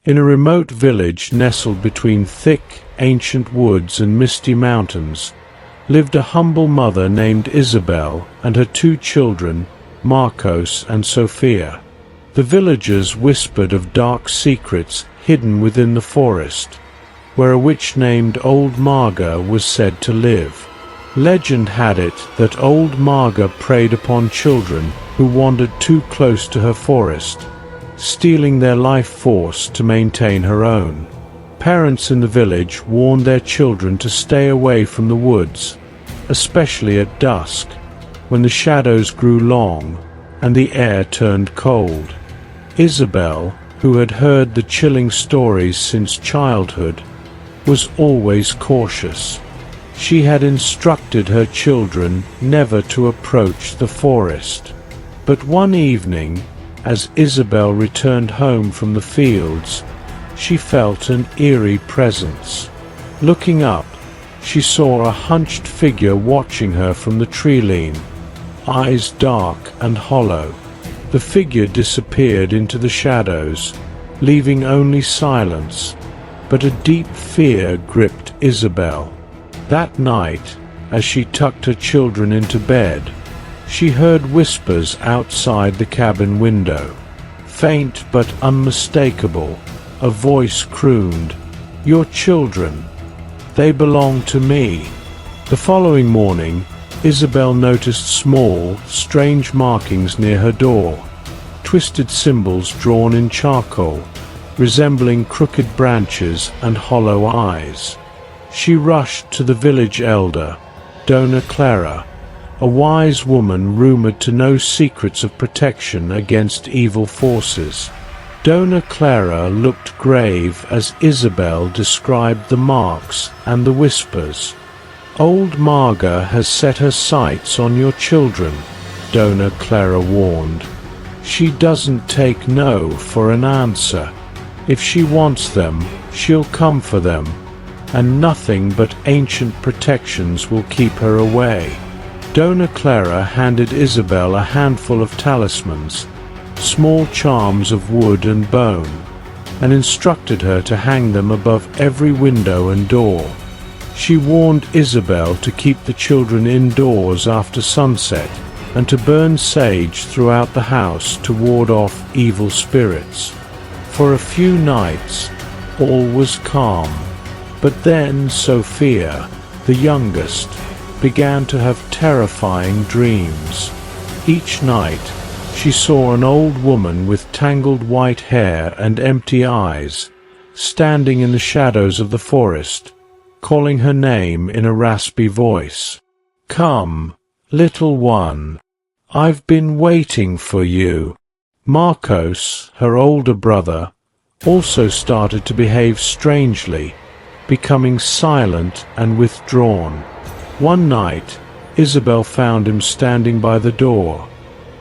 In a remote village nestled between thick, ancient woods and misty mountains, lived a humble mother named Isabel and her 2 children, Marcos and Sophia. The villagers whispered of dark secrets hidden within the forest, where a witch named Old Marga was said to live. Legend had it that Old Marga preyed upon children who wandered too close to her forest, stealing their life force to maintain her own. Parents in the village warned their children to stay away from the woods, especially at dusk, when the shadows grew long and the air turned cold. Isabel, who had heard the chilling stories since childhood, was always cautious. She had instructed her children never to approach the forest. But one evening, as Isabel returned home from the fields, she felt an eerie presence. Looking up, she saw a hunched figure watching her from the tree-line, eyes dark and hollow. The figure disappeared into the shadows, leaving only silence, but a deep fear gripped Isabel. That night, as she tucked her children into bed, she heard whispers outside the cabin window. Faint but unmistakable, a voice crooned, "Your children, they belong to me." The following morning, Isabel noticed small, strange markings near her door, twisted symbols drawn in charcoal, resembling crooked branches and hollow eyes. She rushed to the village elder, Dona Clara, a wise woman rumored to know secrets of protection against evil forces. Dona Clara looked grave as Isabel described the marks and the whispers. "Old Marga has set her sights on your children," Dona Clara warned. "She doesn't take no for an answer. If she wants them, she'll come for them, and nothing but ancient protections will keep her away." Dona Clara handed Isabel a handful of talismans, small charms of wood and bone, and instructed her to hang them above every window and door. She warned Isabel to keep the children indoors after sunset and to burn sage throughout the house to ward off evil spirits. For a few nights, all was calm, but then Sophia, the youngest, began to have terrifying dreams. Each night, she saw an old woman with tangled white hair and empty eyes, standing in the shadows of the forest, calling her name in a raspy voice. "Come, little one, I've been waiting for you." Marcos, her older brother, also started to behave strangely, becoming silent and withdrawn. One night, Isabel found him standing by the door,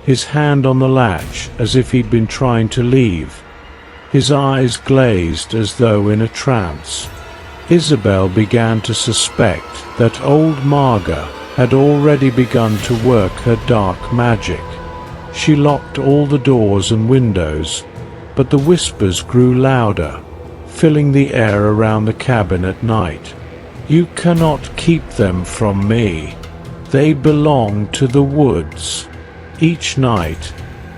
his hand on the latch as if he'd been trying to leave, his eyes glazed as though in a trance. Isabel began to suspect that Old Marga had already begun to work her dark magic. She locked all the doors and windows, but the whispers grew louder, filling the air around the cabin at night. "You cannot keep them from me. They belong to the woods." Each night,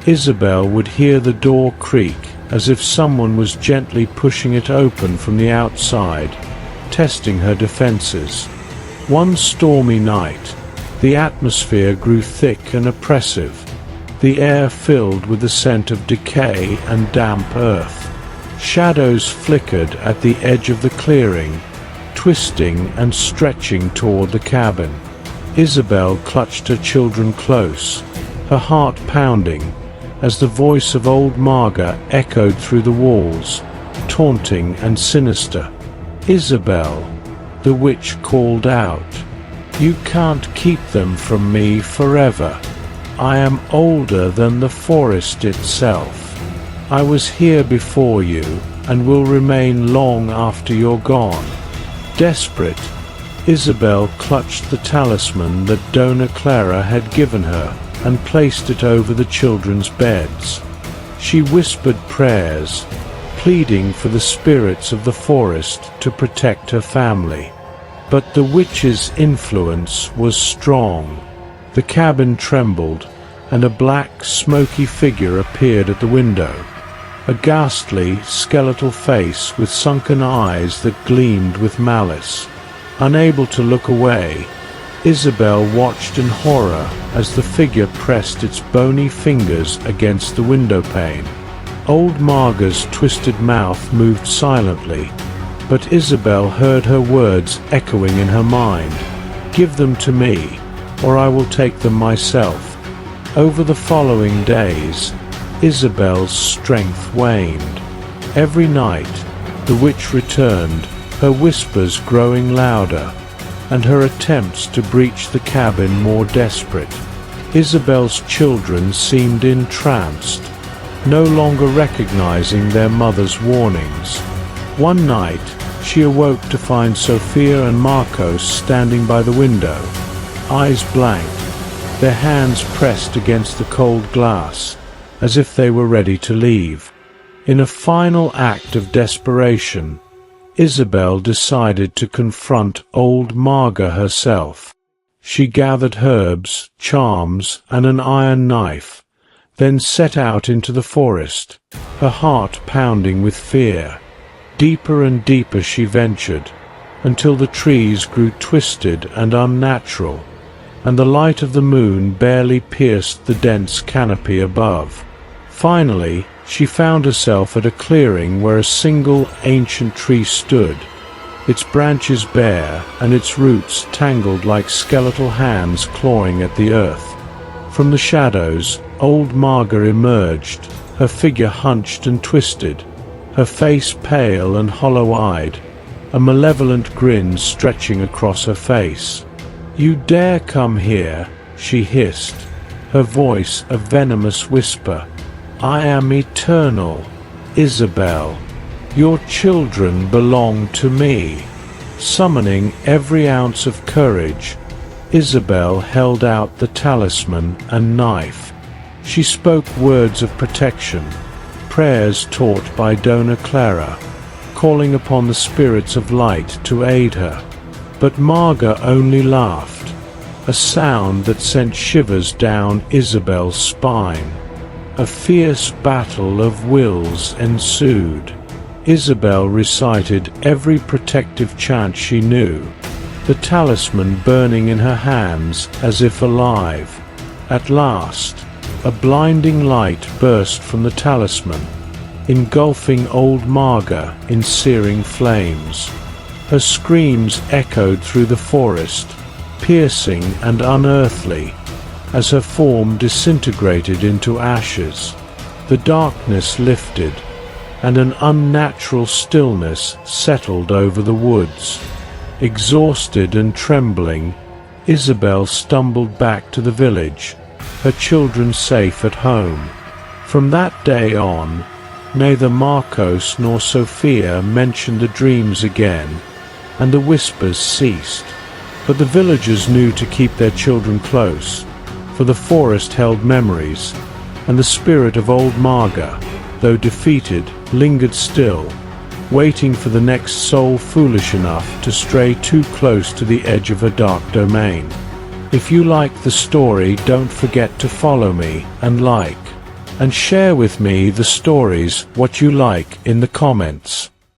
Isabel would hear the door creak as if someone was gently pushing it open from the outside, testing her defenses. One stormy night, the atmosphere grew thick and oppressive, the air filled with the scent of decay and damp earth. Shadows flickered at the edge of the clearing, twisting and stretching toward the cabin. Isabel clutched her children close, her heart pounding, as the voice of Old Marga echoed through the walls, taunting and sinister. "Isabel," the witch called out, "you can't keep them from me forever. I am older than the forest itself. I was here before you and will remain long after you're gone." Desperate, Isabel clutched the talisman that Dona Clara had given her and placed it over the children's beds. She whispered prayers, pleading for the spirits of the forest to protect her family. But the witch's influence was strong. The cabin trembled, and a black, smoky figure appeared at the window. A ghastly, skeletal face with sunken eyes that gleamed with malice. Unable to look away, Isabel watched in horror as the figure pressed its bony fingers against the window pane. Old Marga's twisted mouth moved silently, but Isabel heard her words echoing in her mind. "Give them to me, or I will take them myself." Over the following days, Isabel's strength waned. Every night, the witch returned, her whispers growing louder, and her attempts to breach the cabin more desperate. Isabel's children seemed entranced, no longer recognizing their mother's warnings. One night, she awoke to find Sophia and Marcos standing by the window, eyes blank, their hands pressed against the cold glass, as if they were ready to leave. In a final act of desperation, Isabel decided to confront Old Marga herself. She gathered herbs, charms, and an iron knife, then set out into the forest, her heart pounding with fear. Deeper and deeper she ventured, until the trees grew twisted and unnatural, and the light of the moon barely pierced the dense canopy above. Finally, she found herself at a clearing where a single ancient tree stood, its branches bare and its roots tangled like skeletal hands clawing at the earth. From the shadows, Old Marga emerged, her figure hunched and twisted, her face pale and hollow-eyed, a malevolent grin stretching across her face. "You dare come here," she hissed, her voice a venomous whisper. "I am eternal, Isabel. Your children belong to me." Summoning every ounce of courage, Isabel held out the talisman and knife. She spoke words of protection, prayers taught by Dona Clara, calling upon the spirits of light to aid her. But Marga only laughed, a sound that sent shivers down Isabel's spine. A fierce battle of wills ensued. Isabel recited every protective chant she knew, the talisman burning in her hands as if alive. At last, a blinding light burst from the talisman, engulfing Old Marga in searing flames. Her screams echoed through the forest, piercing and unearthly, as her form disintegrated into ashes. The darkness lifted, and an unnatural stillness settled over the woods. Exhausted and trembling, Isabel stumbled back to the village, her children safe at home. From that day on, neither Marcos nor Sophia mentioned the dreams again, and the whispers ceased. But the villagers knew to keep their children close, for the forest held memories, and the spirit of Old Marga, though defeated, lingered still, waiting for the next soul foolish enough to stray too close to the edge of her dark domain. If you like the story, don't forget to follow me and like, and share with me the stories what you like in the comments.